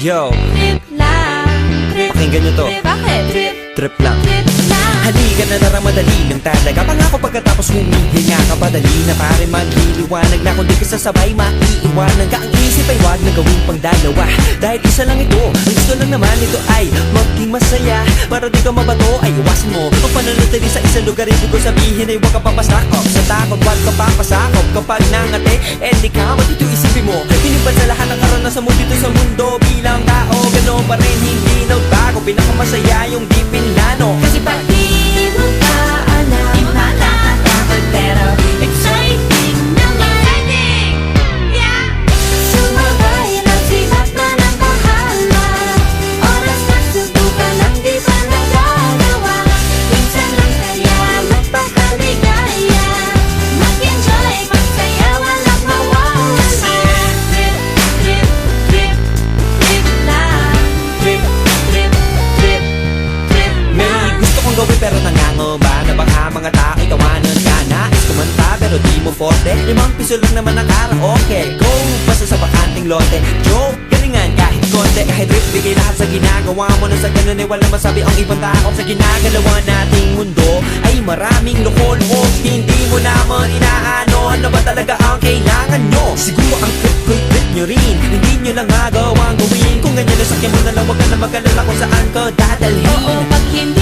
Yo, Trip lang, trip, pakinggan nyo to. trip, bakit? Trip, Trip lang. trip lang. Halika na naramadali ng talaga. Pangako pagkatapos humihinga ka pa. Dali na pare magliliwanag na. Kung di ka sasabay maiiwanan ka. Ang isip ay wag na gawin pang dalawa. Dahil isa lang ito. Ang gusto lang naman ito ay maging masaya. Para di ka mabato ay iwasan mo ang pananatili sa isang lugar. Ibig ko sabihin ay huwag ka papasakop sa takot, wag ka papasakop. Kapag nangate, di ka matito isipin mo. Pinipad sa lahat ng karanasan mo dito sa mundo. Bilang tao, gano'n pa rin hindi nagbago. Pinakamasaya yung di pinlano. Kasi pag di mo pa alam, nakakatakot pero exciting naman. Yeah! Sumabay lang sibat na ng bahala. Oras na subukan ang di pa nagagawa. Minsan lang kaya magpakaligaya. Mag-enjoy, magsaya, walang mawawala. Trip, trip, trip, trip lang. Trip, trip, trip, trip May lang. gusto kong gawin pero nangangamba na baka mga tao itawanan ka. Nais kumanta pero di mo forte. 5 piso lang naman ang karaoke. Go, basta sa bakanting lote. Joke, galingan kahit konti. Kahit rip, bigay lahat sa ginagawa mo. Na sa ganun ay walang masabi ang ibang tao. Sa ginagalawa nating mundo ay maraming loko-loko. Hindi mo naman inaano. Ano ba talaga ang kailangan nyo? Siguro ang trip nyo rin. Hindi nyo lang agawang gawin. Kung ganyan nasakyan mo na lang, wag ka na mag-alala kung saan ka dadalhin. Oo, pag hindi